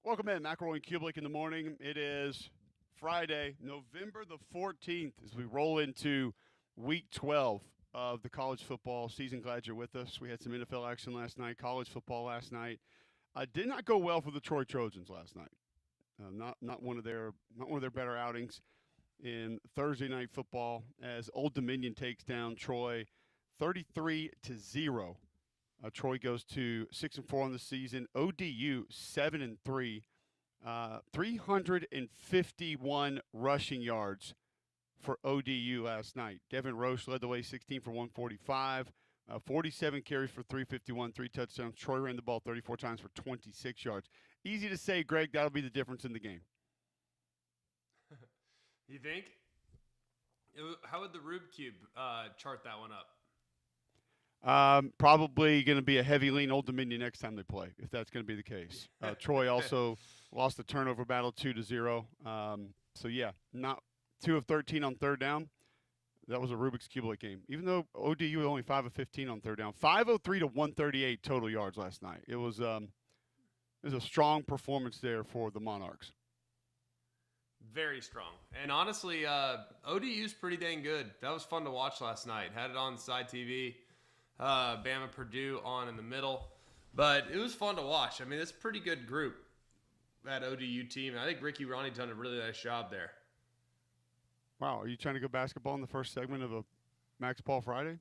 Welcome in, McElroy and Cubelic in the morning. It is Friday, November the 14th, as we roll into week 12 of the college football season. Glad you're with us. We had some NFL action last night, college football last night. Did not go well for the Troy Trojans last night. Not one of their better outings in Thursday night football as Old Dominion takes down Troy 33-0. Troy goes to 6-4 on the season. ODU 7-3, 351 rushing yards for ODU last night. Devin Roche led the way, 16 for 145, 47 carries for 351, 3 touchdowns. Troy ran the ball 34 times for 26 yards. Easy to say, Greg. That'll be the difference in the game. You think? How would the Rube Cube chart that one up? Probably going to be a heavy lean Old Dominion next time they play, if that's going to be the case. Troy also lost the turnover battle 2-0. So yeah, not 2 of 13 on third down. That was a Rubik's Cubelic game. Even though ODU only 5 of 15 on third down, 503 to 138 total yards last night. It was a strong performance there for the Monarchs. Very strong. And honestly, ODU's pretty dang good. That was fun to watch last night. Had it on side TV. Bama Purdue on in the middle. But it was fun to watch. I mean, it's a pretty good group, that ODU team. I think Ricky Ronnie done a really nice job there. Wow, are you trying to go basketball in the first segment of a Max Paul Friday?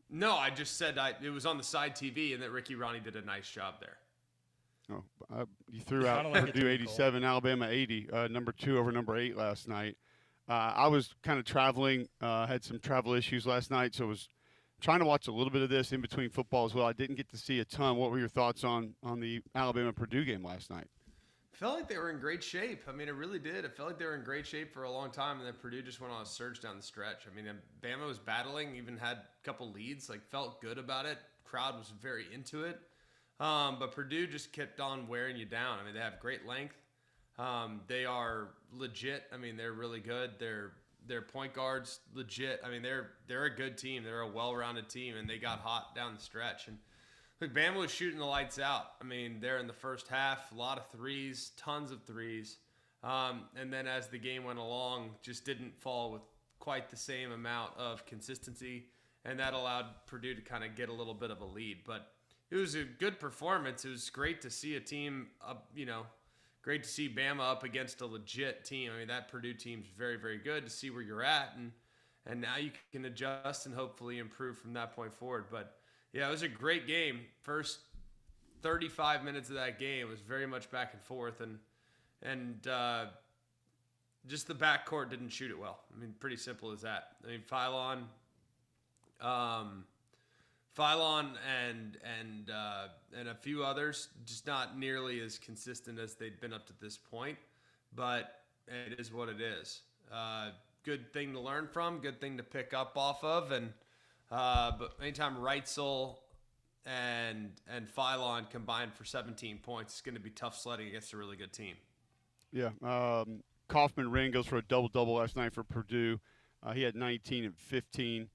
No, I just said it was on the side TV and that Ricky Ronnie did a nice job there. Oh, you threw out Purdue 87, Alabama 80, number 2 over number 8 last night. I was kind of traveling, had some travel issues last night, so was trying to watch a little bit of this in between football as well. I didn't get to see a ton. What were your thoughts on the Alabama-Purdue game last night? I felt like they were in great shape. I mean, it really did. I felt like they were in great shape for a long time, and then Purdue just went on a surge down the stretch. I mean, Bama was battling, even had a couple leads, felt good about it. Crowd was very into it. But Purdue just kept on wearing you down. I mean, they have great length. They are legit. I mean, they're really good. Their point guards legit. I mean, they're a good team. They're a well-rounded team, and they got hot down the stretch. And look, Bama was shooting the lights out. I mean, they're in the first half, a lot of threes, tons of threes. And then as the game went along, just didn't fall with quite the same amount of consistency, and that allowed Purdue to kind of get a little bit of a lead. But it was a good performance. It was great to see a team, great to see Bama up against a legit team. I mean, that Purdue team's very, very good to see where you're at, and now you can adjust and hopefully improve from that point forward. But yeah, it was a great game. First 35 minutes of that game was very much back and forth, and just the backcourt didn't shoot it well. I mean, pretty simple as that. I mean, Phylon and a few others, just not nearly as consistent as they'd been up to this point, but it is what it is. Good thing to learn from, good thing to pick up off of, and but anytime Reitzel and Phylon combined for 17 points, it's going to be tough sledding against a really good team. Yeah, Kaufman Ring goes for a double-double last night for Purdue. He had 19 and 15.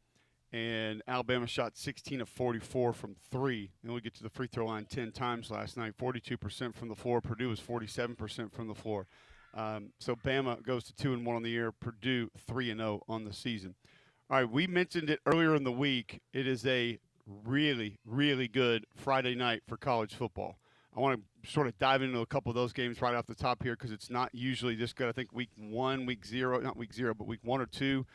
And Alabama shot 16 of 44 from 3. They only get to the free throw line 10 times last night, 42% from the floor. Purdue was 47% from the floor. So Bama goes to 2-1 on the year. Purdue 3-0 on the season. All right, we mentioned it earlier in the week. It is a really, really good Friday night for college football. I want to sort of dive into a couple of those games right off the top here because it's not usually this good. I think week 1, week 0, not week 0, but week 1 or 2.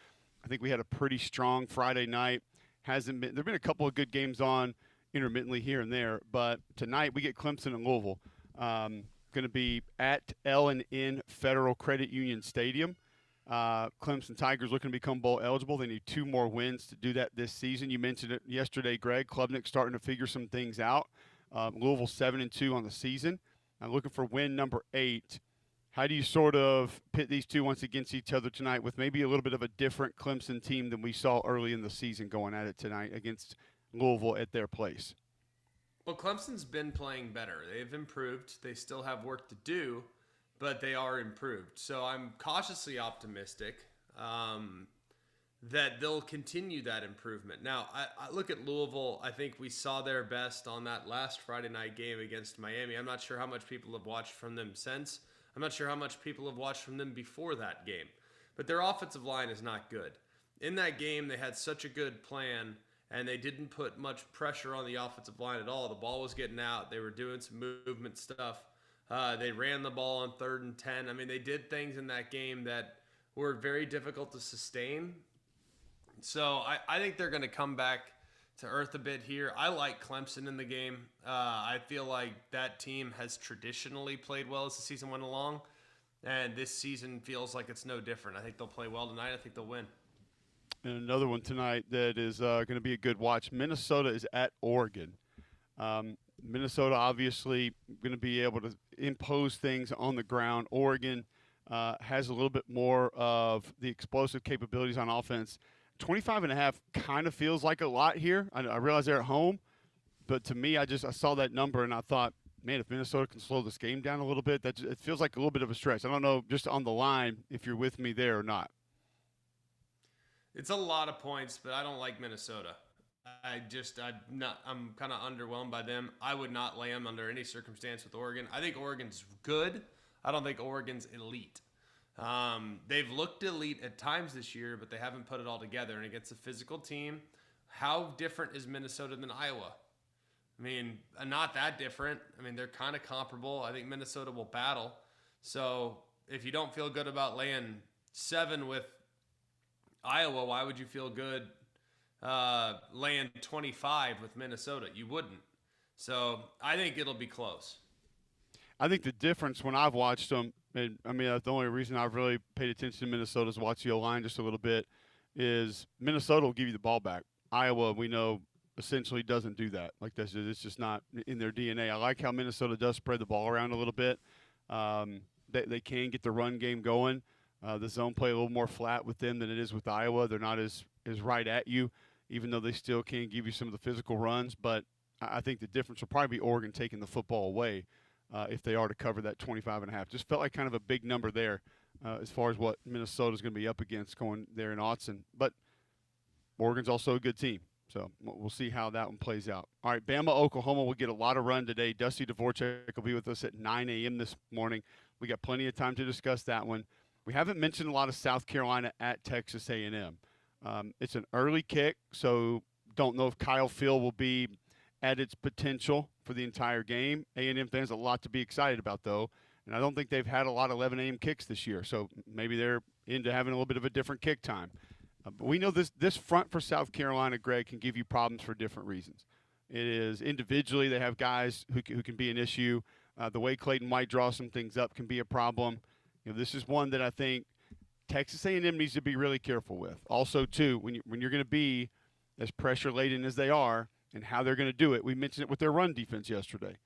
I think we had a pretty strong Friday night. There've been a couple of good games on intermittently here and there, but tonight we get Clemson and Louisville. Going to be at L&N Federal Credit Union Stadium. Clemson Tigers looking to become bowl eligible. They need 2 more wins to do that this season. You mentioned it yesterday, Greg. Klubnik starting to figure some things out. Louisville 7-2 on the season. I'm looking for win number 8. How do you sort of pit these two once against each other tonight with maybe a little bit of a different Clemson team than we saw early in the season going at it tonight against Louisville at their place? Well, Clemson's been playing better. They've improved. They still have work to do, but they are improved. So I'm cautiously optimistic that they'll continue that improvement. Now, I look at Louisville. I think we saw their best on that last Friday night game against Miami. I'm not sure how much people have watched from them since. I'm not sure how much people have watched from them before that game. But their offensive line is not good. In that game, they had such a good plan, and they didn't put much pressure on the offensive line at all. The ball was getting out. They were doing some movement stuff. They ran the ball on 3rd and 10. I mean, they did things in that game that were very difficult to sustain. So I think they're going to come back to earth a bit here. I like Clemson in the game. I feel like that team has traditionally played well as the season went along, and this season feels like it's no different. I think they'll play well tonight. I think they'll win. And another one tonight that is going to be a good watch. Minnesota is at Oregon. Minnesota obviously going to be able to impose things on the ground. Oregon has a little bit more of the explosive capabilities on offense. 25.5 kind of feels like a lot here. I realize they're at home, but to me, I saw that number and I thought, man, if Minnesota can slow this game down a little bit, it feels like a little bit of a stretch. I don't know, just on the line, if you're with me there or not. It's a lot of points, but I don't like Minnesota. I'm kind of underwhelmed by them. I would not lay them under any circumstance with Oregon. I think Oregon's good. I don't think Oregon's elite. They've looked elite at times this year, but they haven't put it all together. And against a physical team, how different is Minnesota than Iowa? I mean, not that different. I mean, they're kind of comparable. I think Minnesota will battle. So if you don't feel good about laying 7 with Iowa, why would you feel good laying 25 with Minnesota? You wouldn't. So I think it'll be close. I think the difference when I've watched them, and I mean, the only reason I've really paid attention to Minnesota is watch the O-line just a little bit, is Minnesota will give you the ball back. Iowa, we know, essentially doesn't do that. Like it's just not in their DNA. I like how Minnesota does spread the ball around a little bit. They can get the run game going. The zone play a little more flat with them than it is with Iowa. They're not as right at you, even though they still can give you some of the physical runs. But I think the difference will probably be Oregon taking the football away if they are to cover that 25.5. Just felt like kind of a big number there as far as what Minnesota's going to be up against going there in Autzen. But Oregon's also a good team. So we'll see how that one plays out. All right, Bama, Oklahoma will get a lot of run today. Dusty Dvorak will be with us at 9 a.m. this morning. We got plenty of time to discuss that one. We haven't mentioned a lot of South Carolina at Texas A&M. It's an early kick, so don't know if Kyle Field will be at its potential for the entire game. A&M fans a lot to be excited about, though, and I don't think they've had a lot of 11 a.m. kicks this year, so maybe they're into having a little bit of a different kick time. But we know this front for South Carolina, Greg, can give you problems for different reasons. It is individually they have guys who can be an issue. The way Clayton White draws some things up can be a problem. This is one that I think Texas A&M needs to be really careful with. Also, too, when you're going to be as pressure-laden as they are and how they're going to do it, we mentioned it with their run defense yesterday.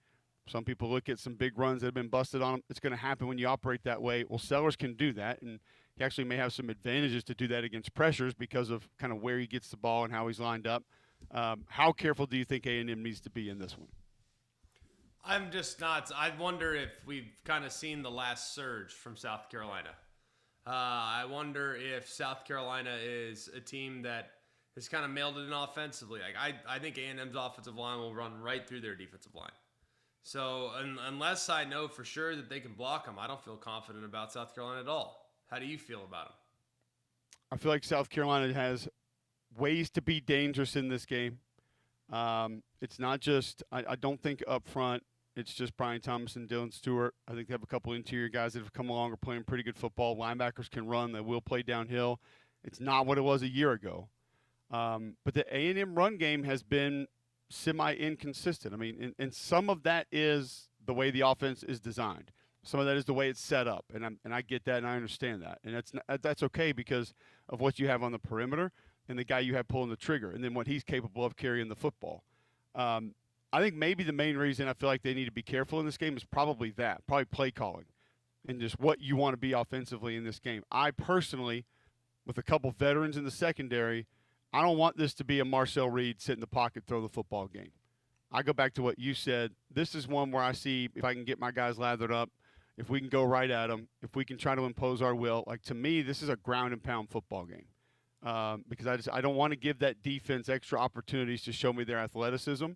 Some people look at some big runs that have been busted on them. It's going to happen when you operate that way. Well, Sellers can do that, and he actually may have some advantages to do that against pressures because of kind of where he gets the ball and how he's lined up. How careful do you think A&M needs to be in this one? I'm just not. I wonder if we've kind of seen the last surge from South Carolina. I wonder if South Carolina is a team that has kind of mailed it in offensively. Like I think A&M's offensive line will run right through their defensive line. So unless I know for sure that they can block them, I don't feel confident about South Carolina at all. How do you feel about them? I feel like South Carolina has ways to be dangerous in this game. It's not just I don't think up front it's just Brian Thomas and Dylan Stewart. I think they have a couple interior guys that have come along are playing pretty good football. Linebackers can run. They will play downhill. It's not what it was a year ago. But the A&M run game has been semi-inconsistent. I mean, and some of that is the way the offense is designed. Some of that is the way it's set up, and I get that and I understand that, and that's okay because of what you have on the perimeter and the guy you have pulling the trigger, and then what he's capable of carrying the football. I think maybe the main reason I feel like they need to be careful in this game is probably play calling, and just what you want to be offensively in this game. I personally, with a couple veterans in the secondary, I don't want this to be a Marcel Reed sit in the pocket, throw the football game. I go back to what you said. This is one where I see if I can get my guys lathered up, if we can go right at them, if we can try to impose our will. Like, to me, this is a ground and pound football game. because I don't want to give that defense extra opportunities to show me their athleticism,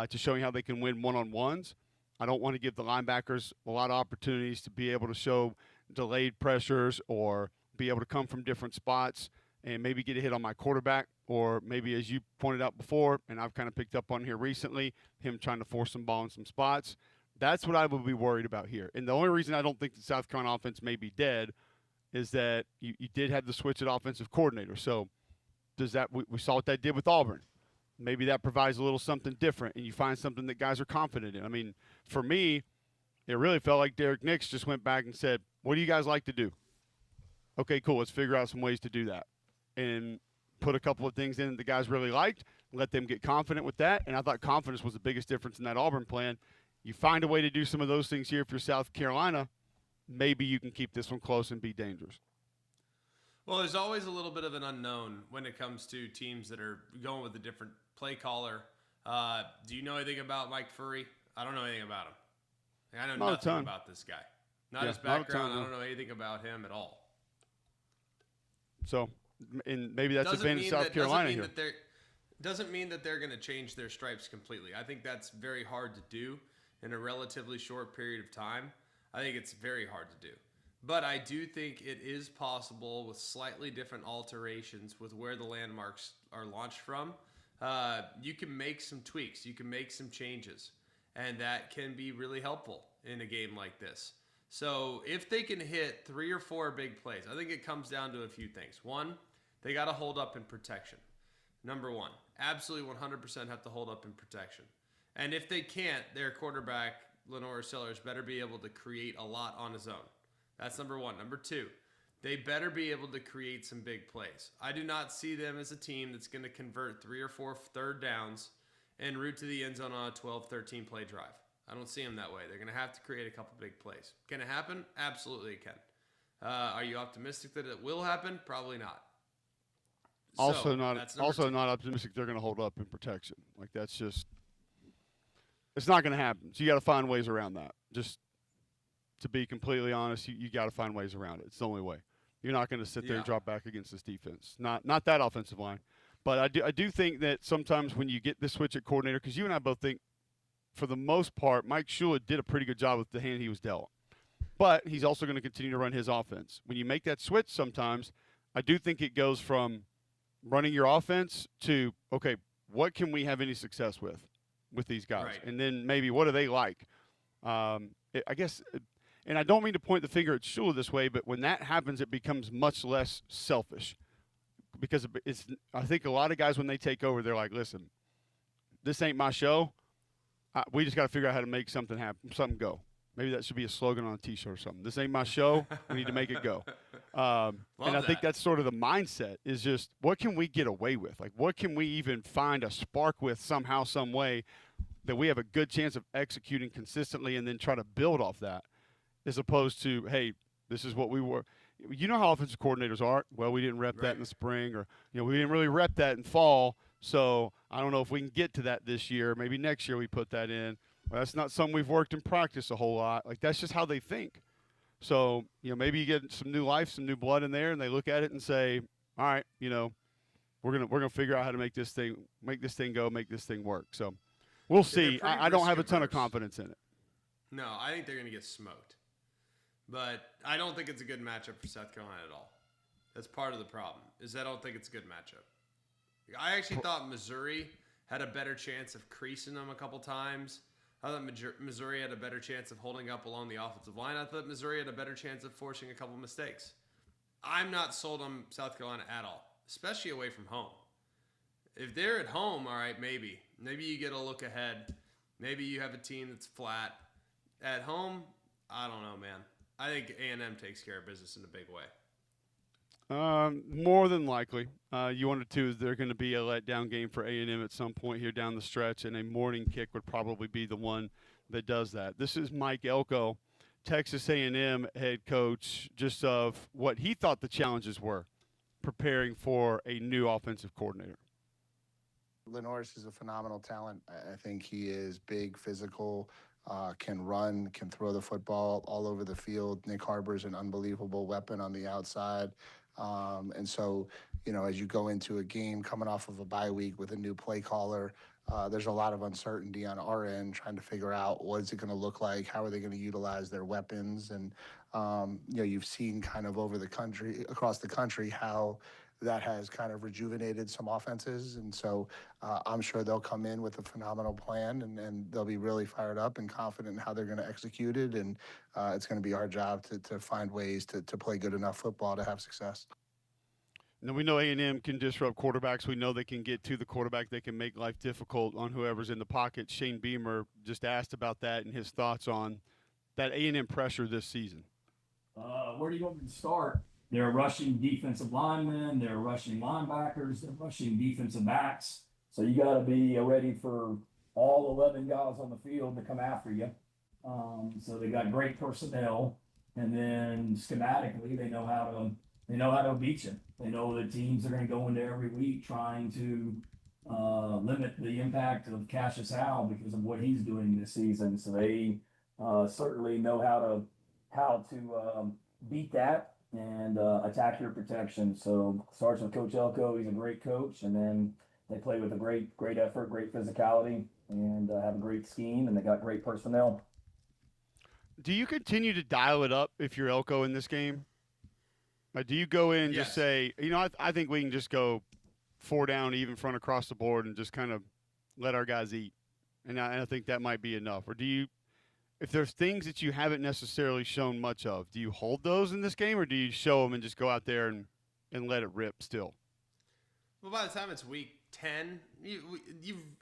to show me how they can win one-on-ones. I don't want to give the linebackers a lot of opportunities to be able to show delayed pressures or be able to come from different spots and maybe get a hit on my quarterback, or maybe, as you pointed out before, and I've kind of picked up on here recently, him trying to force some ball in some spots. That's what I would be worried about here. And the only reason I don't think the South Carolina offense may be dead is that you did have the switch at offensive coordinator. So does that we saw what that did with Auburn. Maybe that provides a little something different, and you find something that guys are confident in. I mean, for me, it really felt like Derek Nix just went back and said, what do you guys like to do? Okay, cool. Let's figure out some ways to do that. And put a couple of things in that the guys really liked, let them get confident with that. And I thought confidence was the biggest difference in that Auburn plan. You find a way to do some of those things here if you're South Carolina, maybe you can keep this one close and be dangerous. Well, there's always a little bit of an unknown when it comes to teams that are going with a different play caller. Do you know anything about Mike Furry? I don't know anything about him. I know nothing about this guy. Not his background. I don't know anything about him at all. So, and maybe that's advantage South Carolina here. Doesn't mean that they're going to change their stripes completely. I think that's very hard to do in a relatively short period of time. I think it's very hard to do. But I do think it is possible with slightly different alterations with where the landmarks are launched from. You can make some tweaks. You can make some changes. And that can be really helpful in a game like this. So if they can hit 3 or 4 big plays, I think it comes down to a few things. One, they got to hold up in protection. Number one, absolutely 100% have to hold up in protection. And if they can't, their quarterback, Lenore Sellers, better be able to create a lot on his own. That's number one. Number two, they better be able to create some big plays. I do not see them as a team that's going to convert 3 or 4 third downs and route to the end zone on a 12, 13 play drive. I don't see them that way. They're going to have to create a couple big plays. Can it happen? Absolutely it can. Are you optimistic that it will happen? Probably not. Also not optimistic they're going to hold up in protection. Like, that's just – it's not going to happen. So you got to find ways around that. Just to be completely honest, you got to find ways around it. It's the only way. You're not going to sit there and drop back against this defense. Not that offensive line. But I do think that sometimes when you get the switch at coordinator, because you and I both think, for the most part, Mike Shula did a pretty good job with the hand he was dealt. But he's also going to continue to run his offense. When you make that switch sometimes, I do think it goes from running your offense to, okay, what can we have any success with these guys? Right. And then maybe what do they like? I guess, and I don't mean to point the finger at Shula this way, but when that happens, it becomes much less selfish. Because I think a lot of guys, when they take over, they're like, listen, this ain't my show. We just got to figure out how to make something happen, something go. Maybe that should be a slogan on a T-shirt or something. This ain't my show. We need to make it go. And I think that's sort of the mindset, is just, what can we get away with? Like, what can we even find a spark with somehow, some way that we have a good chance of executing consistently, and then try to build off that, as opposed to, hey, this is what we were. You know how offensive coordinators are. Well, we didn't rep that in the spring, or we didn't really rep that in fall. So I don't know if we can get to that this year. Maybe next year we put that in. Well, that's not something we've worked in practice a whole lot. Like, that's just how they think. So maybe you get some new life, some new blood in there, and they look at it and say, all right, we're gonna figure out how to make this thing go, make this thing work. So we'll see. I don't have a ton of confidence in it. No, I think they're gonna get smoked. But I don't think it's a good matchup for South Carolina at all. That's part of the problem, is I don't think it's a good matchup. I actually thought Missouri had a better chance of creasing them a couple times. I thought Missouri had a better chance of holding up along the offensive line. I thought Missouri had a better chance of forcing a couple mistakes. I'm not sold on South Carolina at all, especially away from home. If they're at home, all right, maybe. Maybe you get a look ahead. Maybe you have a team that's flat. At home, I don't know, man. I think A&M takes care of business in a big way. More than likely. You wonder, too, is there going to be a letdown game for A&M at some point here down the stretch, and a morning kick would probably be the one that does that. This is Mike Elko, Texas A&M head coach, just of what he thought the challenges were preparing for a new offensive coordinator. Lenoris is a phenomenal talent. I think he is big, physical, can run, can throw the football all over the field. Nick Harbor's an unbelievable weapon on the outside. And so, as you go into a game coming off of a bye week with a new play caller, there's a lot of uncertainty on our end trying to figure out what is it going to look like, how are they going to utilize their weapons, and you've seen kind of across the country, how that has kind of rejuvenated some offenses. And so I'm sure they'll come in with a phenomenal plan, and they'll be really fired up and confident in how they're going to execute it. And it's going to be our job to find ways to play good enough football to have success. Now, we know A&M can disrupt quarterbacks. We know they can get to the quarterback. They can make life difficult on whoever's in the pocket. Shane Beamer just asked about that and his thoughts on that A&M pressure this season. Where do you want me to start? They're rushing defensive linemen. They're rushing linebackers. They're rushing defensive backs. So you got to be ready for all 11 guys on the field to come after you. So they got great personnel, and then schematically they know how to beat you. They know that teams are going to go into every week trying to limit the impact of Cassius Howell because of what he's doing this season. So they certainly know how to beat that and attack your protection. So starts with Coach Elko. He's a great coach, and then they play with a great effort, great physicality, and have a great scheme, and they got great personnel. Do you continue to dial it up if you're Elko in this game? Do you go in and just say, I think we can just go 4 down, even front across the board, and just kind of let our guys eat? And I think that might be enough. Or do you, if there's things that you haven't necessarily shown much of, do you hold those in this game, or do you show them and just go out there and let it rip still? Well, by the time it's week 10,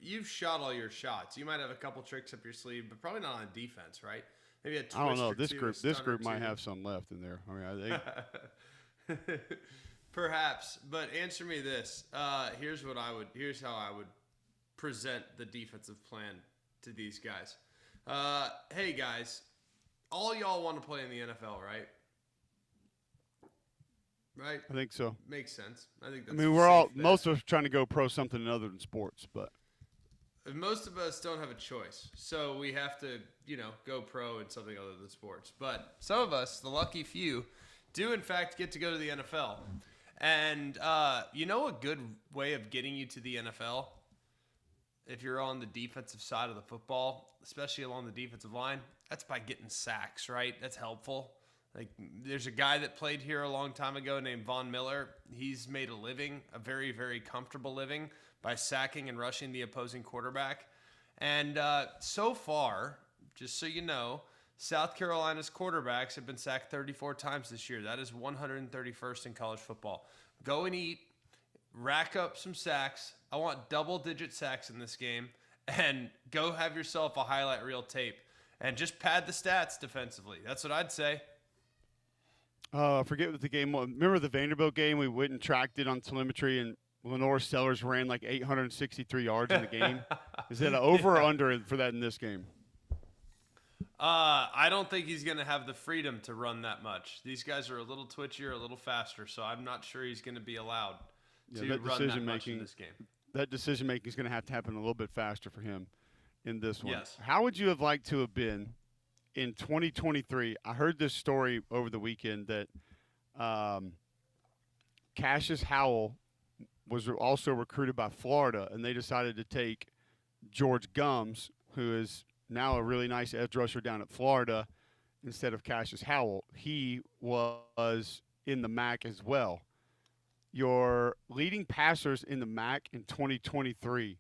you've shot all your shots. You might have a couple tricks up your sleeve, but probably not on defense, right? Maybe a twist. I don't know. Or This group might have some left in there. I mean, perhaps, but answer me this. Here's how I would present the defensive plan to these guys. Hey guys, all y'all want to play in the NFL, right? Right? I think so. Makes sense. I think that's most of us trying to go pro something other than sports, but most of us don't have a choice. So we have to, go pro in something other than sports. But some of us, the lucky few, do in fact get to go to the NFL. And a good way of getting you to the NFL, if you're on the defensive side of the football, especially along the defensive line, that's by getting sacks, right? That's helpful. Like, there's a guy that played here a long time ago named Von Miller. He's made a living, a very, very comfortable living, by sacking and rushing the opposing quarterback. And so far, just so you know, South Carolina's quarterbacks have been sacked 34 times this year. That is 131st in college football. Go and eat, rack up some sacks. I want double-digit sacks in this game, and go have yourself a highlight reel tape and just pad the stats defensively. That's what I'd say. I forget what the game was. Remember the Vanderbilt game? We went and tracked it on telemetry, and Lenore Sellers ran like 863 yards in the game. Is it an over or under for that in this game? I don't think he's going to have the freedom to run that much. These guys are a little twitchier, a little faster, so I'm not sure he's going to be allowed to run that much in this game. That decision-making is going to have to happen a little bit faster for him in this one. Yes. How would you have liked to have been in 2023? I heard this story over the weekend that Cassius Howell was also recruited by Florida, and they decided to take George Gums, who is now a really nice edge rusher down at Florida, instead of Cassius Howell. He was in the MAC as well. Your leading passers in the MAC in 2023,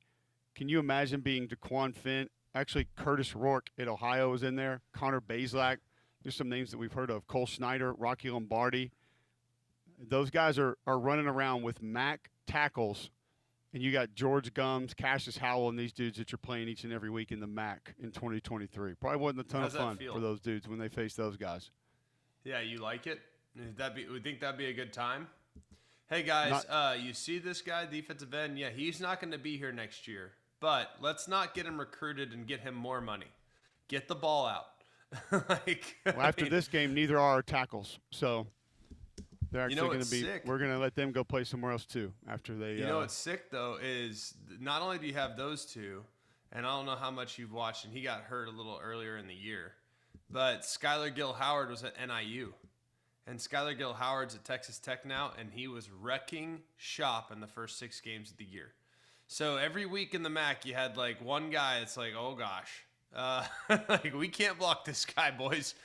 can you imagine being DeQuan Fent? Actually, Curtis Rourke at Ohio was in there. Connor Bazelak. There's some names that we've heard of. Cole Schneider, Rocky Lombardi. Those guys are running around with MAC tackles, and you got George Gums, Cassius Howell, and these dudes that you're playing each and every week in the MAC in 2023. Probably wasn't a ton of fun for those dudes when they face those guys. Yeah, you like it? We think that'd be a good time? Hey, guys, you see this guy, defensive end? Yeah, he's not going to be here next year. But let's not get him recruited and get him more money. Get the ball out. After this game, neither are our tackles. So they're actually going to be – we're going to let them go play somewhere else too after they – You know what's sick, though, is not only do you have those two, and I don't know how much you've watched, and he got hurt a little earlier in the year, but Skylar Gill Howard was at NIU. And Skylar Gill Howard's at Texas Tech now, and he was wrecking shop in the first 6 games of the year. So every week in the MAC, you had like one guy. It's like, oh gosh, like we can't block this guy, boys.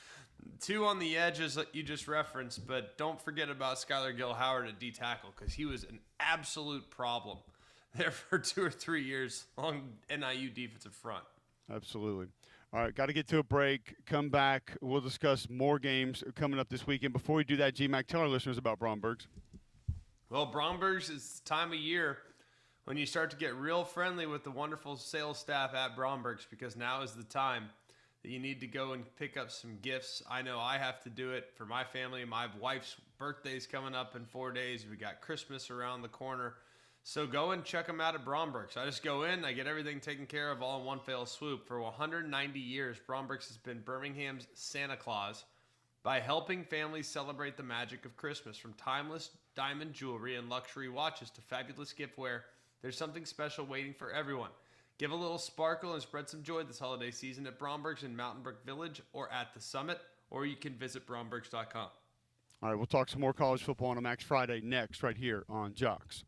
2 on the edge, as you just referenced, but don't forget about Skylar Gill Howard at D tackle, because he was an absolute problem there for 2 or 3 years on NIU defensive front. Absolutely. All right, got to get to a break. Come back. We'll discuss more games coming up this weekend. Before we do that, G-Mac, tell our listeners about Bromberg's. Well, Bromberg's is the time of year when you start to get real friendly with the wonderful sales staff at Bromberg's, because now is the time that you need to go and pick up some gifts. I know I have to do it for my family. My wife's birthday's coming up in 4 days. We got Christmas around the corner. So go and check them out at Bromberg's. I just go in, I get everything taken care of all in one fell swoop. For 190 years, Bromberg's has been Birmingham's Santa Claus by helping families celebrate the magic of Christmas. From timeless diamond jewelry and luxury watches to fabulous giftware, there's something special waiting for everyone. Give a little sparkle and spread some joy this holiday season at Bromberg's in Mountain Brook Village or at the Summit, or you can visit brombergs.com. All right, we'll talk some more college football on a MAXXX Friday next right here on Jocks.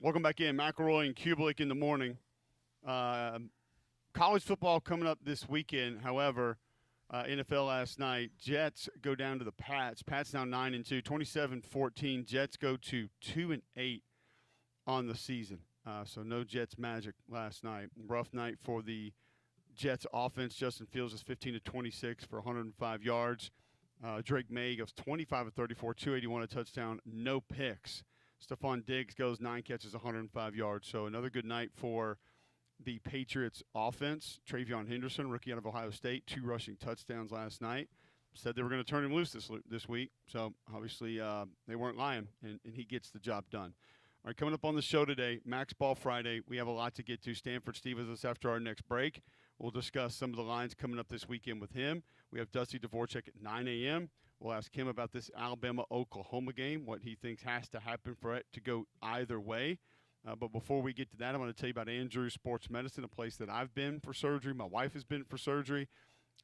Welcome back in. McElroy and Cubelic in the morning. college football coming up this weekend. However, NFL last night, Jets go down to the Pats. Pats now 9-2, 27-14. Jets go to 2-8 on the season. So no Jets magic last night. Rough night for the Jets offense. Justin Fields is 15-26 for 105 yards. Drake May goes 25-34, 281, a touchdown, no picks. Stephon Diggs goes 9 catches, 105 yards. So another good night for the Patriots offense. Travion Henderson, rookie out of Ohio State, 2 rushing touchdowns last night. Said they were going to turn him loose this week. So obviously they weren't lying, and he gets the job done. All right, coming up on the show today, Max Ball Friday. We have a lot to get to. Stanford Steve is us after our next break. We'll discuss some of the lines coming up this weekend with him. We have Dusty Dvorak at 9 a.m. We'll ask him about this Alabama-Oklahoma game, what he thinks has to happen for it to go either way. But before we get to that, I want to tell you about Andrews Sports Medicine, a place that I've been for surgery. My wife has been for surgery.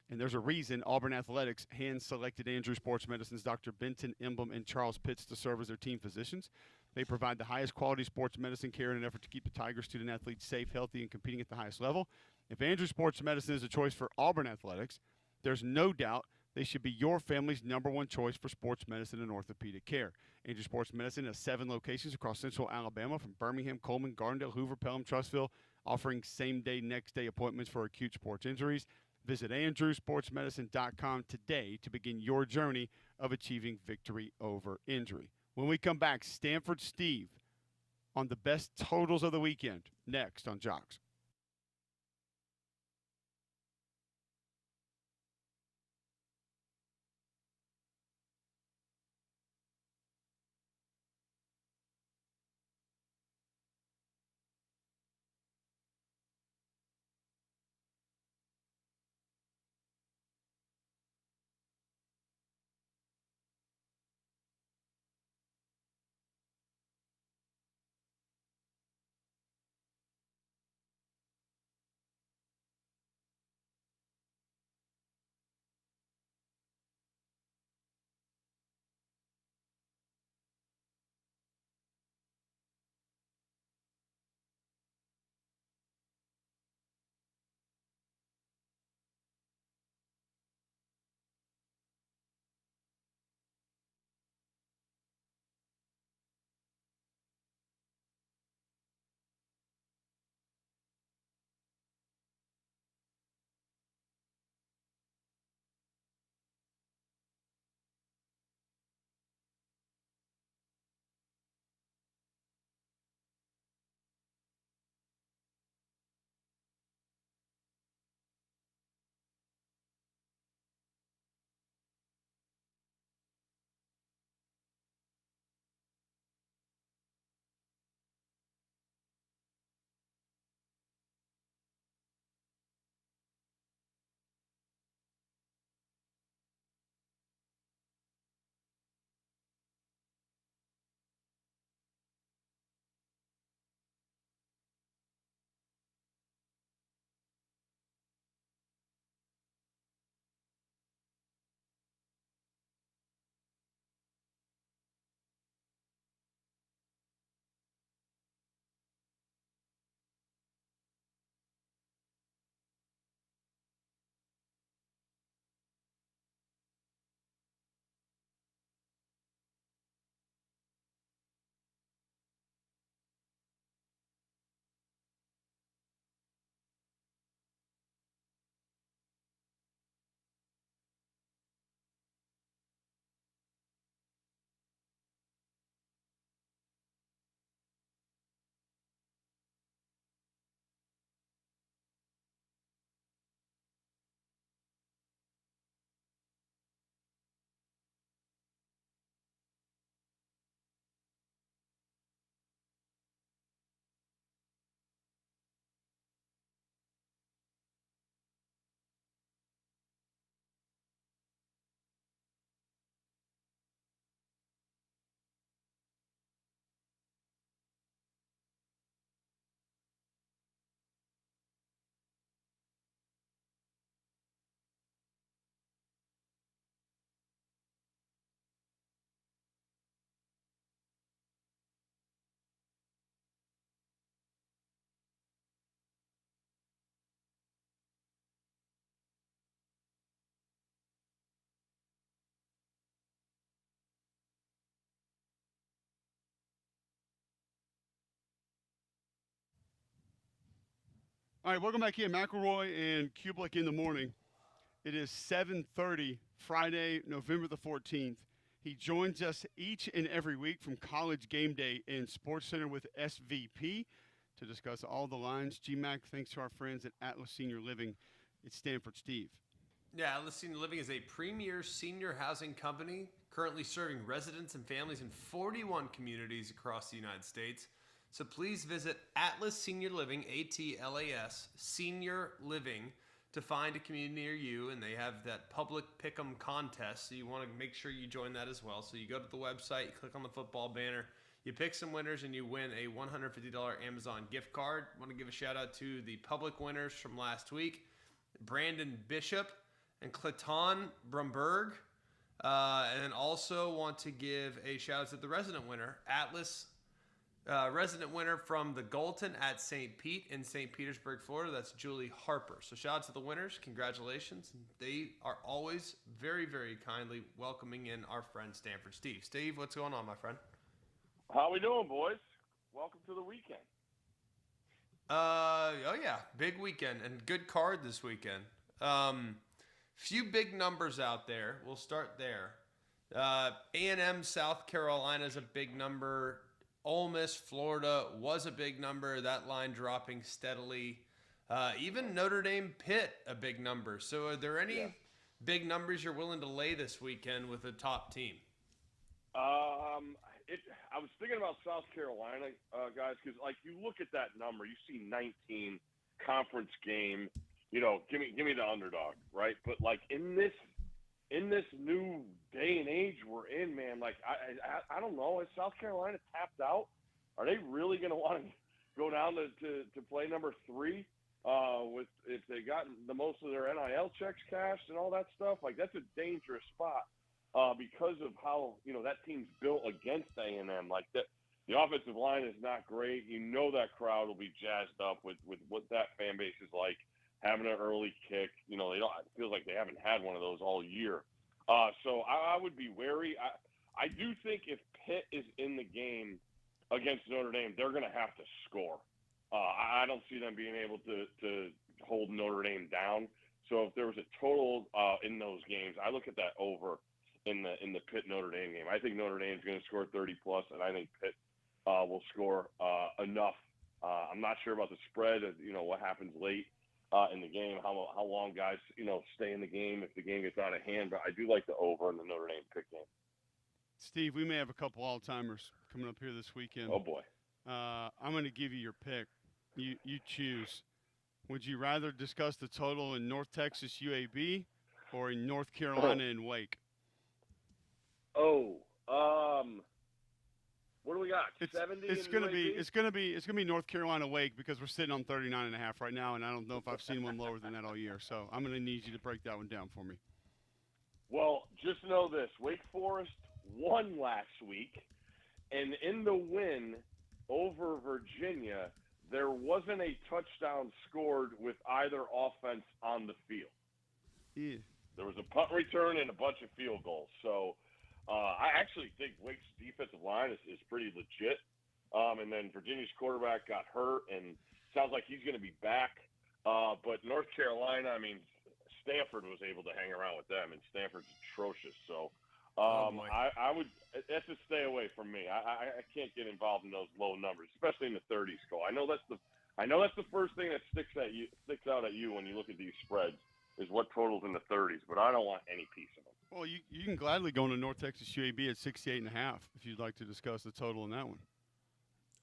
And there's a reason Auburn Athletics hand-selected Andrews Sports Medicine's Dr. Benton Emblem and Charles Pitts to serve as their team physicians. They provide the highest quality sports medicine care in an effort to keep the Tiger student-athletes safe, healthy, and competing at the highest level. If Andrews Sports Medicine is a choice for Auburn Athletics, there's no doubt they should be your family's #1 choice for sports medicine and orthopedic care. Andrews Sports Medicine has 7 locations across central Alabama, from Birmingham, Coleman, Gardendale, Hoover, Pelham, Trussville, offering same-day, next-day appointments for acute sports injuries. Visit andrewsportsmedicine.com today to begin your journey of achieving victory over injury. When we come back, Stanford Steve on the best totals of the weekend, next on Jocks. All right, welcome back here, McElroy and Cubelic in the morning. It is 7:30 Friday, November the 14th. He joins us each and every week from College Game Day in Sports Center with SVP to discuss all the lines. GMAC, thanks to our friends at Atlas Senior Living. It's Stanford Steve. Yeah, Atlas Senior Living is a premier senior housing company currently serving residents and families in 41 communities across the United States. So please visit Atlas Senior Living, ATLAS, Senior Living, to find a community near you. And they have that public pick'em contest, so you want to make sure you join that as well. So you go to the website, you click on the football banner, you pick some winners, and you win a $150 Amazon gift card. I want to give a shout out to the public winners from last week, Brandon Bishop and Clayton Brumberg. And then also want to give a shout out to the resident winner, Atlas resident winner from the Galton at St. Pete in St. Petersburg, Florida. That's Julie Harper. So shout out to the winners. Congratulations. They are always very, very kindly welcoming in our friend Stanford Steve. Steve, what's going on, my friend? How we doing, boys? Welcome to the weekend. Oh yeah, big weekend and good card this weekend. Few big numbers out there. We'll start there. A&M South Carolina is a big number. Ole Miss Florida was a big number. That line dropping steadily. Even Notre Dame Pitt a big number. So are there any big numbers you're willing to lay this weekend with a top team? I was thinking about South Carolina, guys, because like you look at that number, you see 19 conference game. You know, give me the underdog, right? But like in this new day and age we're in, man, like I don't know. Is South Carolina tapped out? Are they really going to want to go down to play number 3 with if they got the most of their NIL checks cashed and all that stuff? Like that's a dangerous spot because of how that team's built against A&M. Like that, the offensive line is not great. You know that crowd will be jazzed up with what that fan base is like. Having an early kick, they don't. It feels like they haven't had one of those all year. So I would be wary. I do think if Pitt is in the game against Notre Dame, they're going to have to score. I don't see them being able to hold Notre Dame down. So if there was a total in those games, I look at that over in the Pitt Notre Dame game. I think Notre Dame's going to score 30 plus, and I think Pitt will score enough. I'm not sure about the spread. What happens late in the game, how long guys stay in the game if the game gets out of hand. But I do like the over in the Notre Dame Pitt game. Steve, we may have a couple all-timers coming up here this weekend. Oh boy. I'm going to give you your pick. You choose. Would you rather discuss the total in North Texas UAB or in North Carolina and Wake? What do we got? 70. It's going to be North Carolina Wake because we're sitting on 39.5 right now, and I don't know if I've seen one lower than that all year. So I'm going to need you to break that one down for me. Well, just know this: Wake Forest won last week, and in the win over Virginia, there wasn't a touchdown scored with either offense on the field. Yeah. There was a punt return and a bunch of field goals. So I actually think Wake's defensive line is pretty legit. And then Virginia's quarterback got hurt, and sounds like he's going to be back. But North Carolina, I mean, Stanford was able to hang around with them, and Stanford's atrocious. So I would – that's a stay away from me. I can't get involved in those low numbers, especially in the 30s. I know that's the first thing that sticks out at you when you look at these spreads is what totals in the 30s, but I don't want any piece of them. Well, you can gladly go into North Texas UAB at 68.5 if you'd like to discuss the total in that one.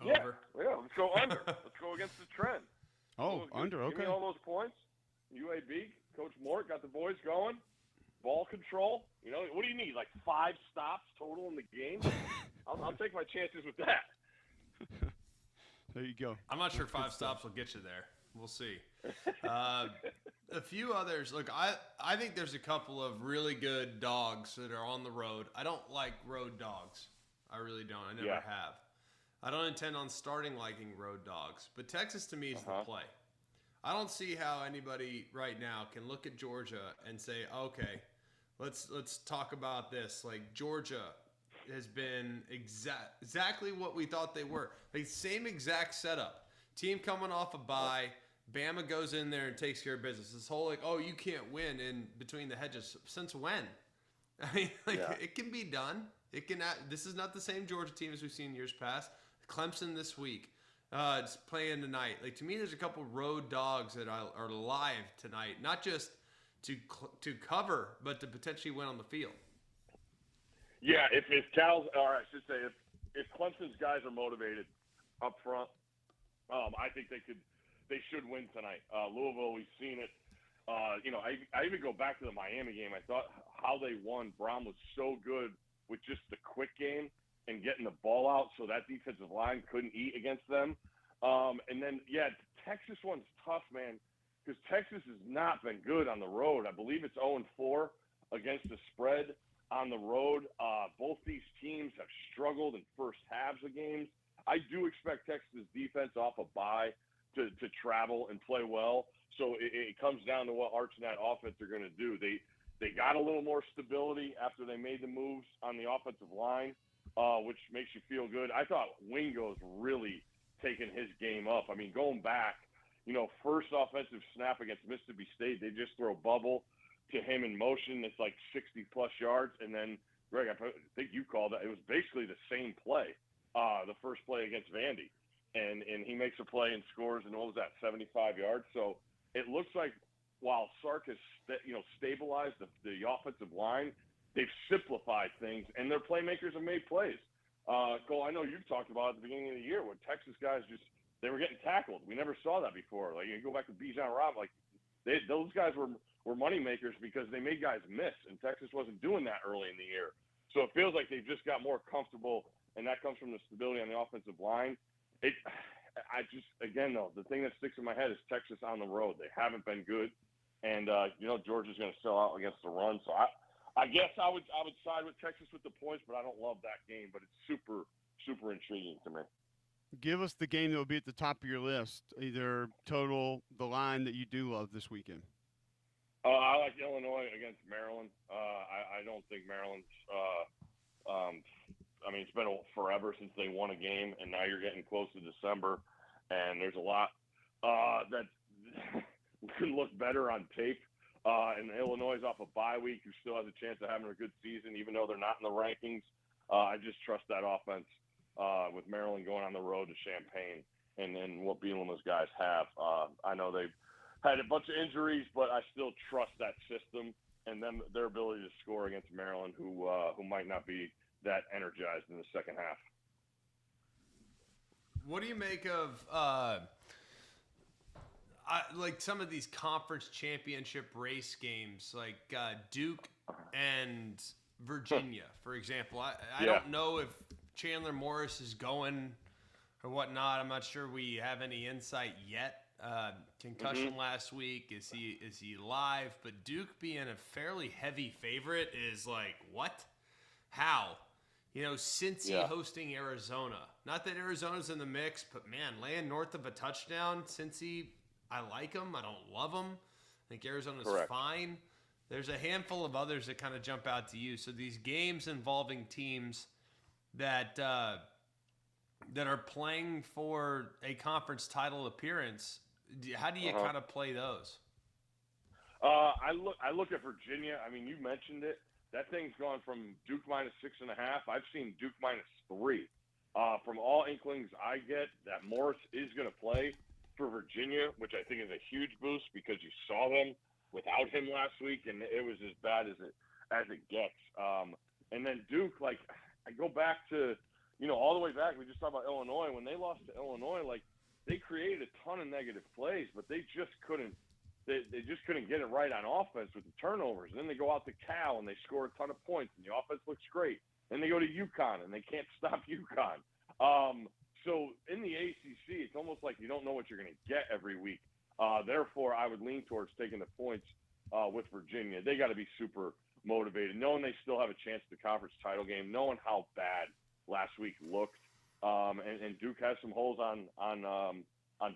Over. Yeah, let's go under. Let's go against the trend. Oh, under, okay. Give me all those points. UAB, Coach Mort got the boys going. Ball control. What do you need, like 5 stops total in the game? I'll take my chances with that. There you go. I'm not sure 5 stops will get you there. We'll see. A few others. Look, I think there's a couple of really good dogs that are on the road. I don't like road dogs. I really don't. I never have. I don't intend on starting liking road dogs. But Texas, to me, is the play. I don't see how anybody right now can look at Georgia and say, okay, let's talk about this. Like, Georgia has been exactly what we thought they were. Like, same exact setup. Team coming off a bye. Bama goes in there and takes care of business. This whole like, oh, you can't win in between the hedges. Since when? I mean, It can be done. It can. This is not the same Georgia team as we've seen years past. Clemson this week. It's playing tonight. Like, to me, there's a couple road dogs that are live tonight, not just to cover, but to potentially win on the field. Yeah, if Cal's, or I should say, if Clemson's guys are motivated up front, I think they should win tonight. Louisville, we've seen it. I even go back to the Miami game. I thought how they won. Brown was so good with just the quick game and getting the ball out, so that defensive line couldn't eat against them. And then, Texas one's tough, man, because Texas has not been good on the road. I believe it's 0-4 against the spread on the road. Both these teams have struggled in first halves of games. I do expect Texas' defense off a bye to travel and play well. So it comes down to what Arch and that offense are going to do. They got a little more stability after they made the moves on the offensive line, which makes you feel good. I thought Wingo's really taken his game up. I mean, going back, first offensive snap against Mississippi State, they just throw bubble to him in motion. It's like 60-plus yards. And then, Greg, I think you called it. It was basically the same play, the first play against Vandy. And he makes a play and scores, and what was that, 75 yards? So it looks like while Sark has stabilized the offensive line, they've simplified things, and their playmakers have made plays. Cole, I know you've talked about at the beginning of the year when Texas guys they were getting tackled. We never saw that before. Like, you go back to Bijan Rob, those guys were money makers because they made guys miss, and Texas wasn't doing that early in the year. So it feels like they've just got more comfortable, and that comes from the stability on the offensive line. The thing that sticks in my head is Texas on the road. They haven't been good, and Georgia's going to sell out against the run. So I guess I would side with Texas with the points, but I don't love that game. But it's super, super intriguing to me. Give us the game that will be at the top of your list, either total, the line that you do love this weekend. I like Illinois against Maryland. I don't think Maryland's it's been forever since they won a game, and now you're getting close to December, and there's a lot that can look better on tape. And Illinois is off a bye week, who still has a chance of having a good season, even though they're not in the rankings. I just trust that offense with Maryland going on the road to Champaign and then what Bielema's guys have. I know they've had a bunch of injuries, but I still trust that system and their ability to score against Maryland, who might not be that energized in the second half. What do you make of some of these conference championship race games, like Duke and Virginia, for example? I don't know if Chandler Morris is going or whatnot. I'm not sure we have any insight yet. Concussion last week. Is he live? But Duke being a fairly heavy favorite is like, what? How? Cincy hosting Arizona. Not that Arizona's in the mix, but man, laying north of a touchdown. Cincy, I like them. I don't love them. I think Arizona's fine. There's a handful of others that kind of jump out to you. So these games involving teams that are playing for a conference title appearance, how do you kind of play those? I look at Virginia. I mean, you mentioned it. That thing's gone from Duke -6.5. I've seen Duke -3. From all inklings I get, that Morris is going to play for Virginia, which I think is a huge boost because you saw them without him last week, and it was as bad as it gets. And then Duke, I go back to, all the way back. We just talked about Illinois. When they lost to Illinois, they created a ton of negative plays, but they just couldn't. They just couldn't get it right on offense with the turnovers. And then they go out to Cal and they score a ton of points, and the offense looks great. Then they go to UConn and they can't stop UConn. So in the ACC, it's almost like you don't know what you're going to get every week. Therefore, I would lean towards taking the points with Virginia. They got to be super motivated, knowing they still have a chance at the conference title game, knowing how bad last week looked. And Duke has some holes on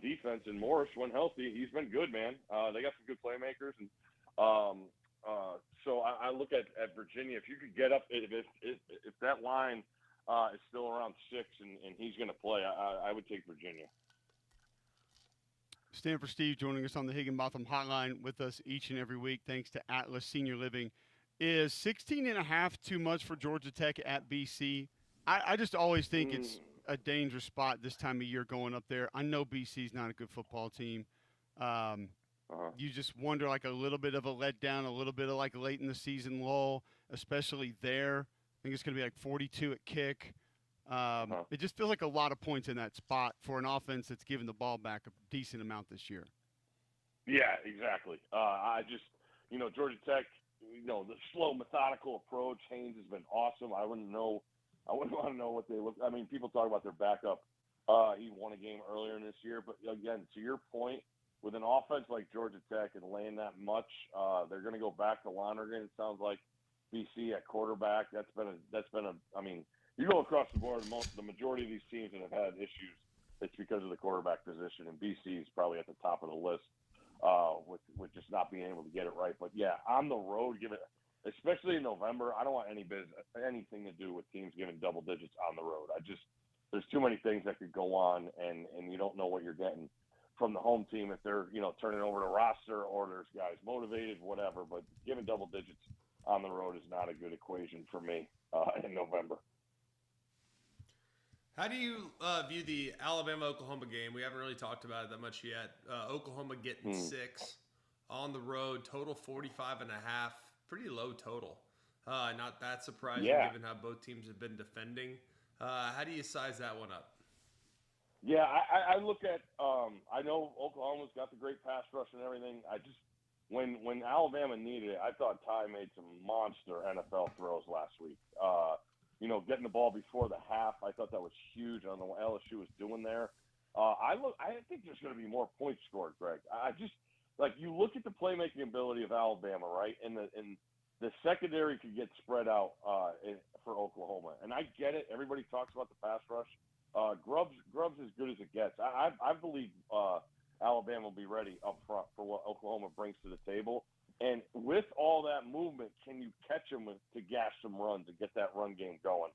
defense, and Morris, when healthy, he's been good, man. They got some good playmakers, and so I look at Virginia. If you could get up, if that line is still around 6 and he's going to play, I would take Virginia. Stanford Steve joining us on the Higginbotham Hotline with us each and every week, thanks to Atlas Senior Living. Is 16.5 too much for Georgia Tech at BC? I just always think it's a dangerous spot this time of year going up there. I know BC's not a good football team. You just wonder, like, a little bit of a letdown, a little bit of like late in the season lull, especially there. I think it's going to be like 42 at kick. It just feels like a lot of points in that spot for an offense that's given the ball back a decent amount this year. Yeah, exactly. I just, Georgia Tech, the slow, methodical approach. Haynes has been awesome. I wouldn't want to know what they look. I mean, people talk about their backup. He won a game earlier in this year, but again, to your point, with an offense like Georgia Tech and laying that much, they're going to go back to Lonergan. It sounds like BC at quarterback. That's been a. I mean, you go across the board, the majority of these teams that have had issues, it's because of the quarterback position, and BC is probably at the top of the list with just not being able to get it right. But yeah, on the road, especially in November, I don't want anything to do with teams giving double digits on the road. There's too many things that could go on, and you don't know what you're getting from the home team if they're turning over the roster or there's guys motivated, whatever. But giving double digits on the road is not a good equation for me in November. How do you view the Alabama-Oklahoma game? We haven't really talked about it that much yet. Oklahoma getting 6 on the road, total 45.5. Pretty low total. Not that surprising given how both teams have been defending. How do you size that one up? Yeah, I look at I know Oklahoma's got the great pass rush and everything. When Alabama needed it, I thought Ty made some monster NFL throws last week. Getting the ball before the half, I thought that was huge on what LSU was doing there. I think there's going to be more points scored, Greg. You look at the playmaking ability of Alabama, right? And the secondary could get spread out for Oklahoma. And I get it. Everybody talks about the pass rush. Grubb's as good as it gets. I believe Alabama will be ready up front for what Oklahoma brings to the table. And with all that movement, can you catch them to gash some runs and get that run game going?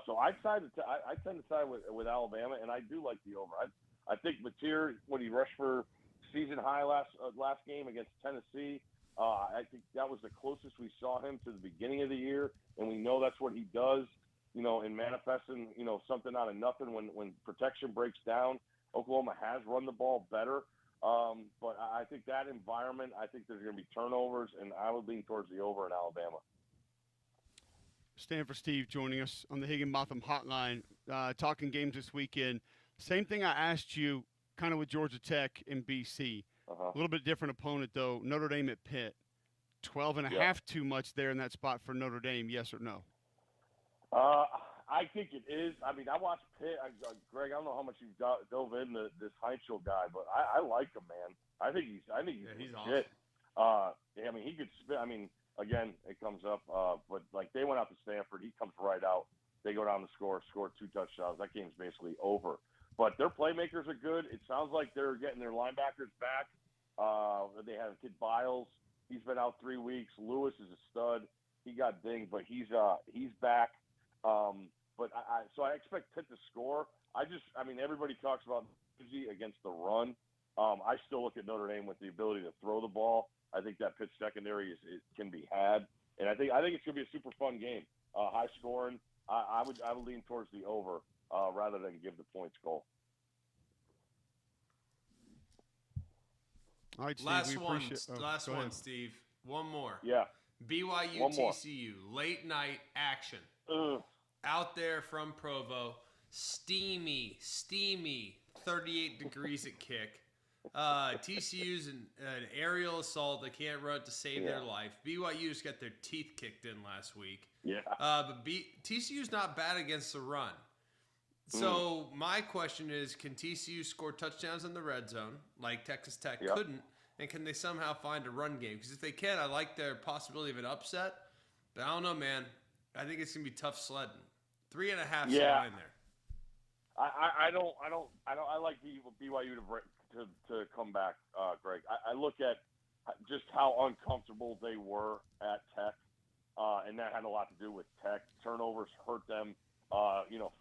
So I tend to side with Alabama, and I do like the over. I think Mateer, when he rushed for season high last game against Tennessee, I think that was the closest we saw him to the beginning of the year, and we know that's what he does. In manifesting, something out of nothing when protection breaks down. Oklahoma has run the ball better. But I think that environment, I think there's going to be turnovers, and I would lean towards the over in Alabama. Stanford Steve joining us on the Higginbotham Hotline, talking games this weekend. Same thing I asked you kind of with Georgia Tech and BC. A little bit different opponent, though. Notre Dame at Pitt. 12.5 too much there in that spot for Notre Dame, yes or no? I think it is. I mean, I watched Pitt. Greg, I don't know how much you've dove into this Heinzel guy, but I like him, man. I think he's legit. Awesome. I mean, he could spin. I mean, again, it comes up. But like they went out to Stanford, he comes right out. They go down the score 2 touchdowns. That game's basically over. But their playmakers are good. It sounds like they're getting their linebackers back. They have Kid Biles. He's been out 3 weeks. Lewis is a stud. He got dinged, but he's back. So I expect Pitt to score. Everybody talks about against the run. I still look at Notre Dame with the ability to throw the ball. I think that Pitt secondary can be had, and I think it's going to be a super fun game, high scoring. I would lean towards the over rather than give the points goal. All right, Steve, last one, one, Steve. One more. Yeah. BYU one more. TCU late night action. Out there from Provo, steamy 38 degrees at kick. TCU's an aerial assault. They can't run to save their life. BYU just got their teeth kicked in last week. Yeah. But TCU's not bad against the run. So my question is, can TCU score touchdowns in the red zone like Texas Tech couldn't? And can they somehow find a run game? Because if they can, I like their possibility of an upset. But I don't know, man. I think it's gonna be tough sledding. 3.5 line there. I like BYU to come back, Greg. I look at just how uncomfortable they were at Tech, and that had a lot to do with Tech. Turnovers hurt them.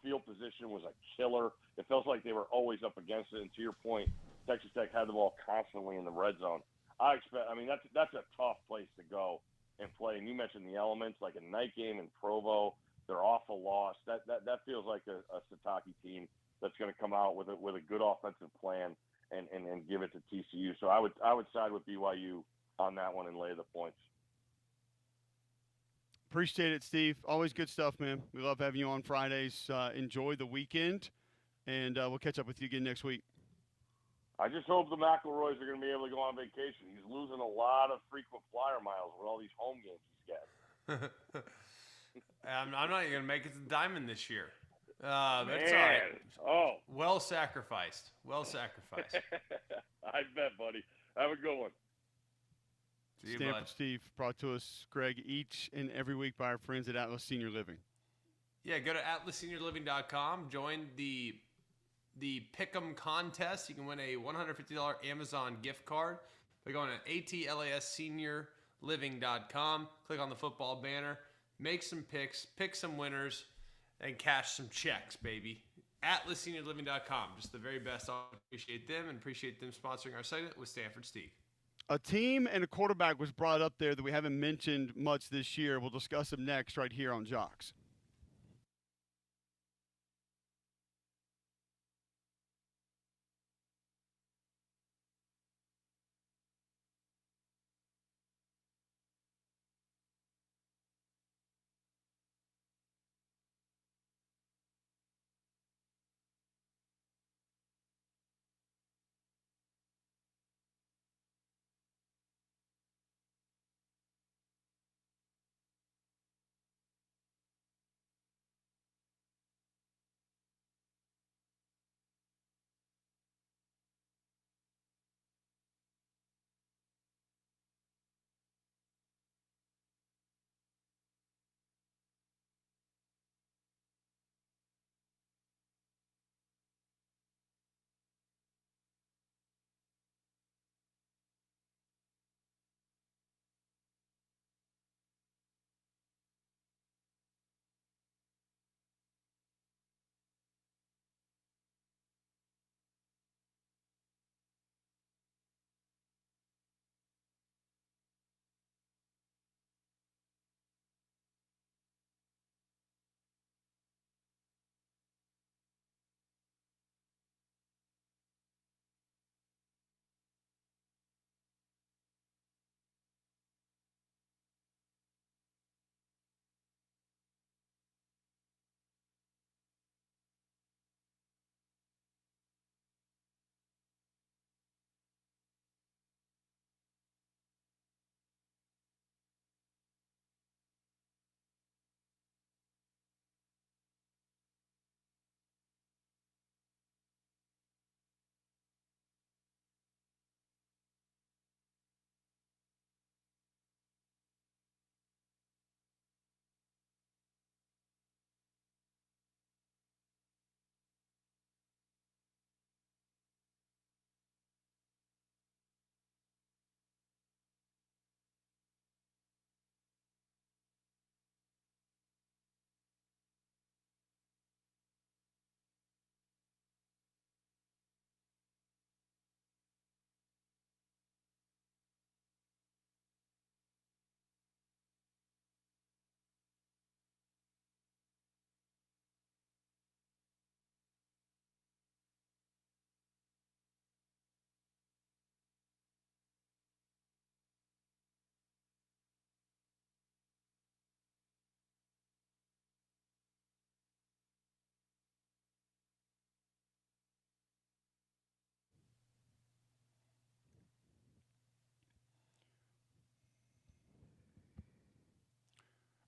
Field position was a killer. It felt like they were always up against it. And to your point, Texas Tech had the ball constantly in the red zone. I mean, that's a tough place to go and play. And you mentioned the elements, like a night game in Provo. They're off a loss. That feels like a Sataki team that's going to come out with a good offensive plan and give it to TCU. So I would side with BYU on that one and lay the points. Appreciate it, Steve. Always good stuff, man. We love having you on Fridays. Enjoy the weekend, and we'll catch up with you again next week. I just hope the McElroys are going to be able to go on vacation. He's losing a lot of frequent flyer miles with all these home games he's got. I'm not even going to make it to Diamond this year. That's all Man. right. Oh. Well sacrificed. Well sacrificed. I bet, buddy. Have a good one. See you, Stanford bud. Steve, brought to us, Greg, each and every week by our friends at Atlas Senior Living. Yeah, go to atlasseniorliving.com. Join the Pick'em contest. You can win a $150 Amazon gift card by going to atlasseniorliving.com. Click on the football banner. Make some picks, pick some winners, and cash some checks, baby. atlasseniorliving.com. Just the very best. I appreciate them and appreciate them sponsoring our segment with Stanford Steve. A team and a quarterback was brought up there that we haven't mentioned much this year. We'll discuss them next right here on Jocks.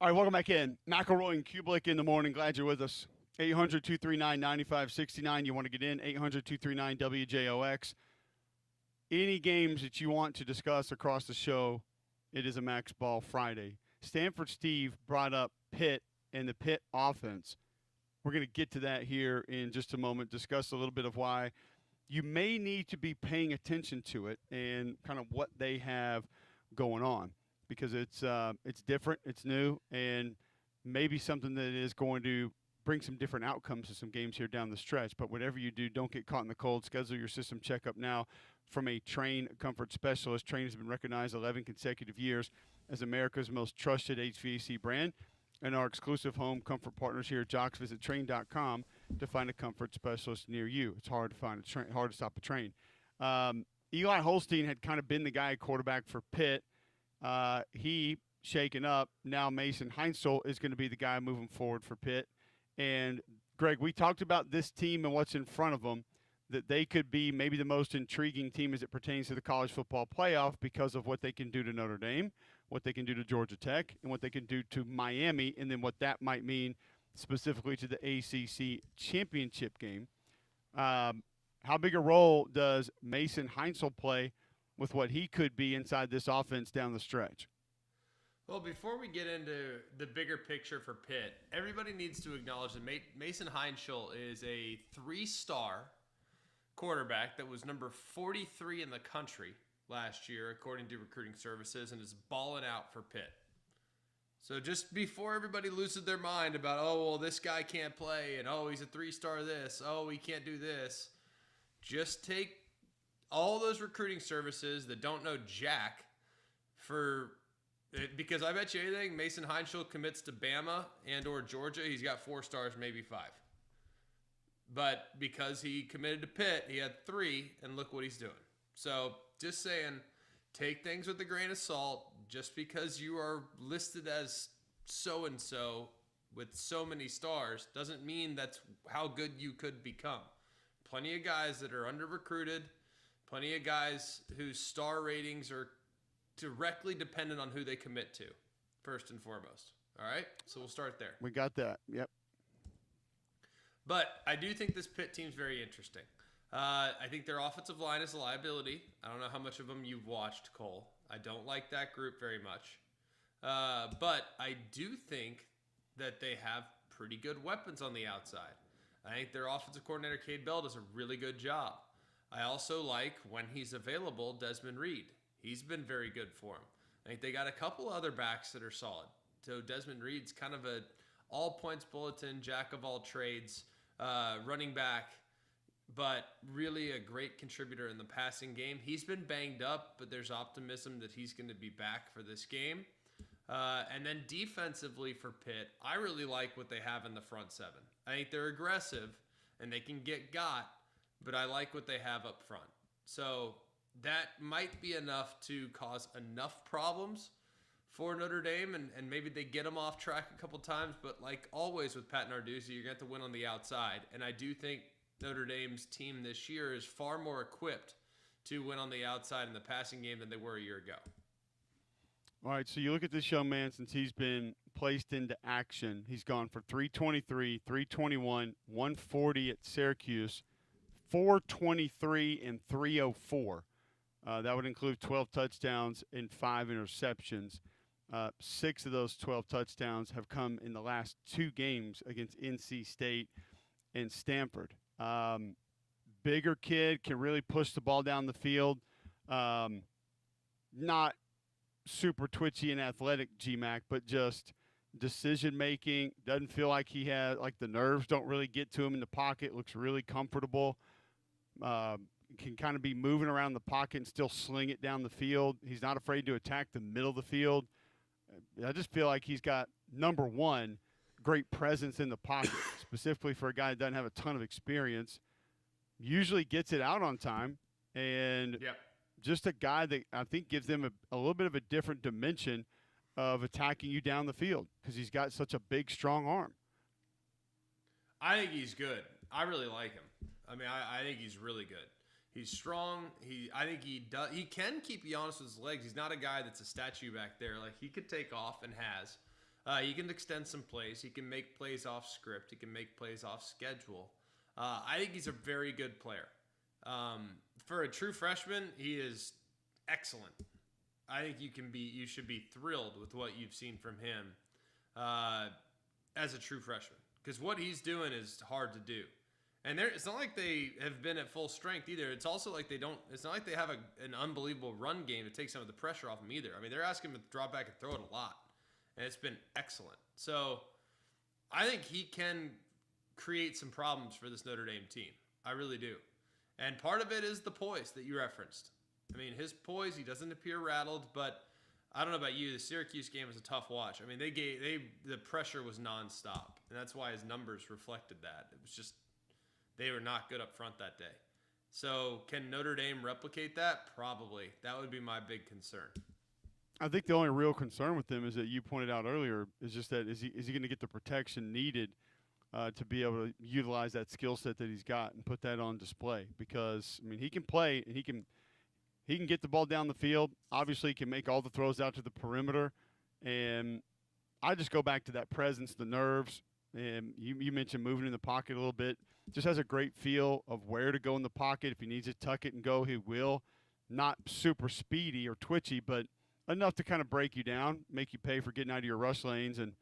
All right, welcome back in. McElroy and Cubelic in the morning. Glad you're with us. 800-239-9569. You want to get in, 800-239-WJOX. Any games that you want to discuss across the show, it is a Max Ball Friday. Stanford Steve brought up Pitt and the Pitt offense. We're going to get to that here in just a moment, discuss a little bit of why you may need to be paying attention to it and kind of what they have going on. Because it's different, it's new, and maybe something that is going to bring some different outcomes to some games here down the stretch. But whatever you do, don't get caught in the cold. Schedule your system checkup now from a Train comfort specialist. Train has been recognized 11 consecutive years as America's most trusted HVAC brand, and our exclusive home comfort partners here at Jocks. Visit Train.com to find a comfort specialist near you. It's hard to find hard to stop a Train. Eli Holstein had kind of been the guy at quarterback for Pitt. He shaken up. Now Mason Heinzel is going to be the guy moving forward for Pitt. And Greg, we talked about this team and what's in front of them, that they could be maybe the most intriguing team as it pertains to the college football playoff because of what they can do to Notre Dame, what they can do to Georgia Tech, and what they can do to Miami, and then what that might mean specifically to the ACC championship game. How big a role does Mason Heinzel play with what he could be inside this offense down the stretch? Well, before we get into the bigger picture for Pitt, everybody needs to acknowledge that Mason Heinzel is a 3-star quarterback that was number 43 in the country last year, according to recruiting services, and is balling out for Pitt. So just before everybody loses their mind about, oh, well, this guy can't play, and oh, he's a 3-star this, oh, he can't do this, just take all those recruiting services that don't know jack because I bet you anything, Mason Heinzel commits to Bama and or Georgia, he's got 4 stars, maybe 5. But because he committed to Pitt, he had 3, and look what he's doing. So just saying, take things with a grain of salt. Just because you are listed as so-and-so with so many stars doesn't mean that's how good you could become. Plenty of guys that are under-recruited, plenty of guys whose star ratings are directly dependent on who they commit to, first and foremost. All right? So we'll start there. We got that. Yep. But I do think this Pitt team's very interesting. I think their offensive line is a liability. I don't know how much of them you've watched, Cole. I don't like that group very much. But I do think that they have pretty good weapons on the outside. I think their offensive coordinator, Cade Bell, does a really good job. I also like, when he's available, Desmond Reed. He's been very good for him. I think they got a couple other backs that are solid. So Desmond Reed's kind of a all-points bulletin, jack of all trades, running back, but really a great contributor in the passing game. He's been banged up, but there's optimism that he's going to be back for this game. And then defensively for Pitt, I really like what they have in the front 7. I think they're aggressive, and they can get got, but I like what they have up front. So that might be enough to cause enough problems for Notre Dame, and maybe they get them off track a couple times, but like always with Pat Narduzzi, you're going to have to win on the outside. And I do think Notre Dame's team this year is far more equipped to win on the outside in the passing game than they were a year ago. All right, so you look at this young man since he's been placed into action. He's gone for 323, 321, 140 at Syracuse, 423, and 304. That would include 12 touchdowns and 5 interceptions. 6 of those 12 touchdowns have come in the last 2 games against NC State and Stanford. Bigger kid, can really push the ball down the field. Not super twitchy and athletic, GMAC, but just decision-making. Doesn't feel like he has, like the nerves don't really get to him in the pocket. Looks really comfortable. Can kind of be moving around the pocket and still sling it down the field. He's not afraid to attack the middle of the field. I just feel like he's got, number one, great presence in the pocket, specifically for a guy that doesn't have a ton of experience. Usually gets it out on time, and just a guy that I think gives them a little bit of a different dimension of attacking you down the field because he's got such a big, strong arm. I think he's good. I really like him. I mean, I think he's really good. He's strong. I think he can keep you honest with his legs. He's not a guy that's a statue back there. Like, he could take off and has. He can extend some plays. He can make plays off script. He can make plays off schedule. I think he's a very good player. For a true freshman, he is excellent. I think you should be thrilled with what you've seen from him as a true freshman, because what he's doing is hard to do. And it's not like they have been at full strength either. It's also like it's not like they have an unbelievable run game to take some of the pressure off them either. I mean, they're asking him to drop back and throw it a lot, and it's been excellent. So I think he can create some problems for this Notre Dame team. I really do. And part of it is the poise that you referenced. I mean, his poise, he doesn't appear rattled, but I don't know about you. The Syracuse game was a tough watch. I mean, the pressure was nonstop, and that's why his numbers reflected that. It was just they were not good up front that day. So can Notre Dame replicate that? Probably. That would be my big concern. I think the only real concern with them is that you pointed out earlier is just that is he going to get the protection needed to be able to utilize that skill set that he's got and put that on display? Because I mean, he can play and he can get the ball down the field. Obviously, he can make all the throws out to the perimeter. And I just go back to that presence, the nerves. And you mentioned moving in the pocket a little bit. Just has a great feel of where to go in the pocket. If he needs to tuck it and go, he will. Not super speedy or twitchy, but enough to kind of break you down, make you pay for getting out of your rush lanes. And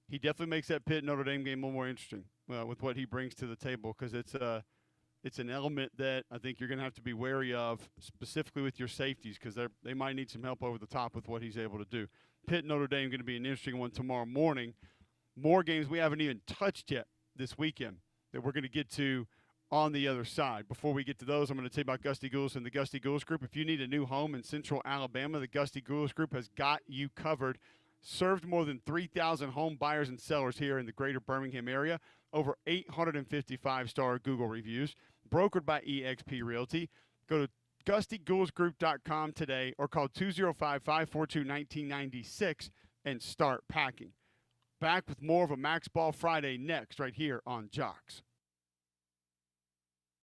he definitely makes that Pitt Notre Dame game a little more interesting with what he brings to the table, because it's an element that I think you're going to have to be wary of, specifically with your safeties, because they might need some help over the top with what he's able to do. Pitt Notre Dame going to be an interesting one tomorrow morning. More games we haven't even touched yet this weekend that we're going to get to on the other side. Before we get to those, I'm going to tell you about Gusty Goulas and the Gusty Goulas Group. If you need a new home in Central Alabama, the Gusty Goulas Group has got you covered. Served more than 3,000 home buyers and sellers here in the greater Birmingham area. Over 850 five-star Google reviews. Brokered by eXp Realty. Go to GustyGoulsGroup.com today or call 205-542-1996 and start packing. Back with more of a Max Ball Friday next right here on Jocks.